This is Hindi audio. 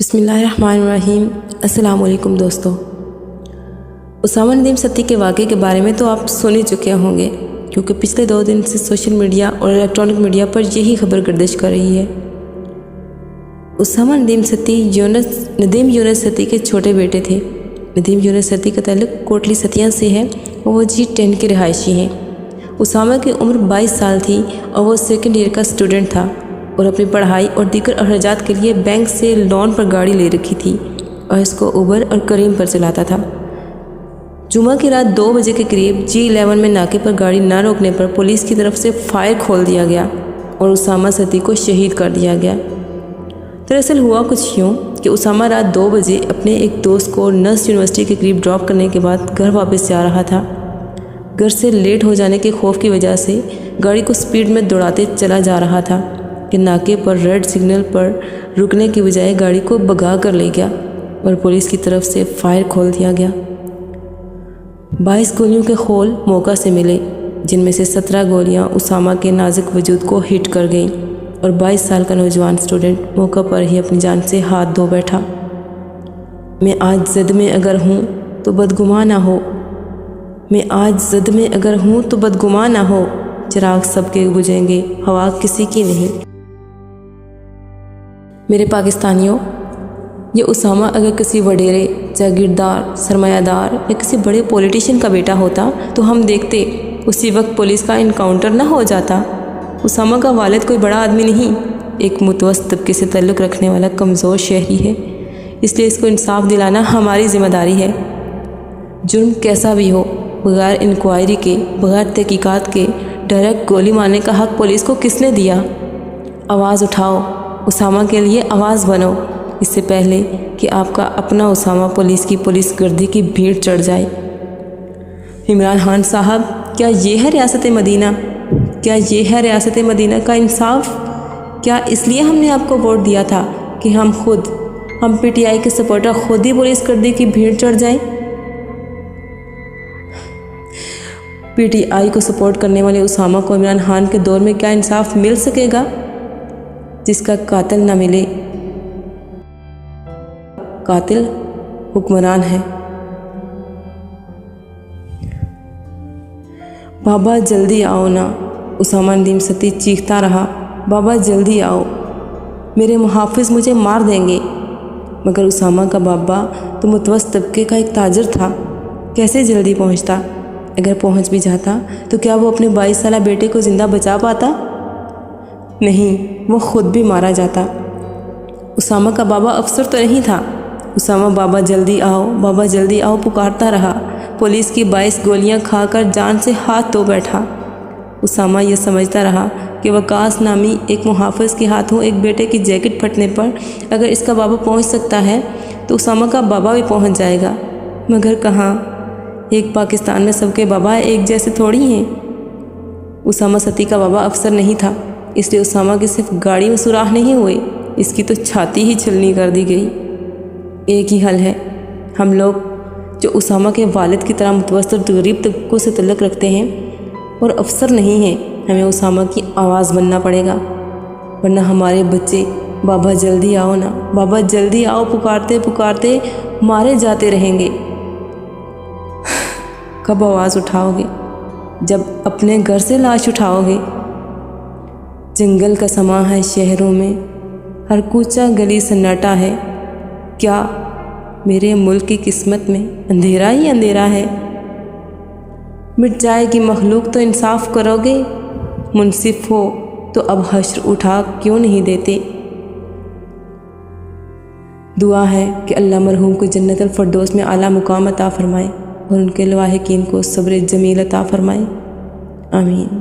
बिस्मिल्लाहिर्रहमानिर्रहीम। अस्सलाम वालेकुम दोस्तों। उसामा नदीम सती के वाक़े के बारे में तो आप सुन ही चुके होंगे, क्योंकि पिछले 2 दिन से सोशल मीडिया और इलेक्ट्रॉनिक मीडिया पर यही खबर गर्दिश कर रही है। उसामा नदीम सती नदीम यूनुस सती के छोटे बेटे थे। नदीम यूनुस सती का ताल्लुक़ कोटली सतिया से है और वो G10 के रिहायशी हैं। उसामा की उम्र 22 साल थी और वो 2nd ईयर का स्टूडेंट था और अपनी पढ़ाई और दीगर अखराजात के लिए बैंक से लोन पर गाड़ी ले रखी थी और इसको उबर और करीम पर चलाता था। जुमा की रात 2 बजे के करीब G11 में नाके पर गाड़ी ना रोकने पर पुलिस की तरफ से फायर खोल दिया गया और उसामा सती को शहीद कर दिया गया। दरअसल हुआ कुछ यूँ कि उसामा रात 2 बजे अपने एक दोस्त को नर्स यूनिवर्सिटी के करीब ड्रॉप करने के बाद घर वापस जा रहा था। घर से लेट हो जाने के खौफ की वजह से गाड़ी को स्पीड में दौड़ाते चला जा रहा था कि नाके पर रेड सिग्नल पर रुकने की बजाय गाड़ी को भगा कर ले गया और पुलिस की तरफ से फायर खोल दिया गया। 22 गोलियों के खोल मौका से मिले, जिनमें से 17 गोलियां उसामा के नाजुक वजूद को हिट कर गईं और 22 साल का नौजवान स्टूडेंट मौका पर ही अपनी जान से हाथ धो बैठा। मैं आज ज़द में अगर हूँ तो बदगुमा ना हो, मैं आज ज़द में अगर हूँ तो बदगुमा ना हो, चिराग सबके बुझेंगे हवा किसी की नहीं। मेरे पाकिस्तानियों, ये उसामा अगर किसी वडेरे, जागीरदार, सरमायादार या किसी बड़े पॉलिटिशियन का बेटा होता तो हम देखते उसी वक्त पुलिस का इनकाउंटर ना हो जाता। उसामा का वालिद कोई बड़ा आदमी नहीं, एक मुतवस्सित तबके से ताल्लुक़ रखने वाला कमज़ोर शहरी है, इसलिए इसको इंसाफ दिलाना हमारी ज़िम्मेदारी है। जुर्म कैसा भी हो, बग़ैर इंक्वायरी के, बग़ैर तहकीकात के डायरेक्ट गोली मारने का हक़ पुलिस को किसने दिया? आवाज़ उठाओ, उसामा के लिए आवाज़ बनो, इससे पहले कि आपका अपना उसामा पुलिस की पुलिसगर्दी की भीड़ चढ़ जाए। इमरान खान साहब, क्या ये है रियासत मदीना? क्या ये है रियासत मदीना का इंसाफ? क्या इसलिए हमने आपको वोट दिया था कि हम PTI के सपोर्टर खुद ही पुलिसगर्दी की भीड़ चढ़ जाएं? PTI को सपोर्ट करने वाले उसामा को इमरान खान के दौर में क्या इंसाफ मिल सकेगा? जिसका कातिल ना मिले। कातिल हुक्मरान है। बाबा जल्दी आओ ना, उसामा नदीम सती चीखता रहा। बाबा जल्दी आओ, मेरे मुहाफिज मुझे मार देंगे। मगर उसामा का बाबा तो मुतवस्सित तबके का एक ताजिर था, कैसे जल्दी पहुंचता? अगर पहुंच भी जाता तो क्या वो अपने 22 साला बेटे को ज़िंदा बचा पाता? नहीं, वो खुद भी मारा जाता। उसामा का बाबा अफसर तो नहीं था। उसामा बाबा जल्दी आओ, बाबा जल्दी आओ पुकारता रहा। पुलिस की 22 गोलियां खाकर जान से हाथ धो बैठा। उसामा यह समझता रहा कि वकास नामी एक मुहाफिज के हाथों एक बेटे की जैकेट फटने पर अगर इसका बाबा पहुंच सकता है तो उसामा का बाबा भी पहुंच जाएगा। मगर कहाँ, एक पाकिस्तान में सबके बाबा एक जैसे थोड़ी हैं। उसामा सती का बाबा अफसर नहीं था, इसलिए उसामा की सिर्फ गाड़ी में सुराख नहीं हुए, इसकी तो छाती ही छलनी कर दी गई। एक ही हल है, हम लोग जो उसामा के वालिद की तरह मुतवस्सित गरीब तबकों से ताल्लुक़ रखते हैं और अफसर नहीं हैं, हमें उसामा की आवाज़ बनना पड़ेगा, वरना हमारे बच्चे बाबा जल्दी आओ ना, बाबा जल्दी आओ पुकारते पुकारते मारे जाते रहेंगे। कब आवाज़ उठाओगे? जब अपने घर से लाश उठाओगे। जंगल का समा है शहरों में, हर कूचा गली सन्नाटा है। क्या मेरे मुल्क की किस्मत में अंधेरा ही अंधेरा है? मिट जाएगी मखलूक तो इंसाफ करोगे? मुनसिफ हो तो अब हश्र उठा क्यों नहीं देते? दुआ है कि अल्लाह मरहूम को जन्नतुल फरदौस में आला मुकाम अता फरमाए और उनके लवाहिकीन को सब्र जमील अता फरमाए। आमीन।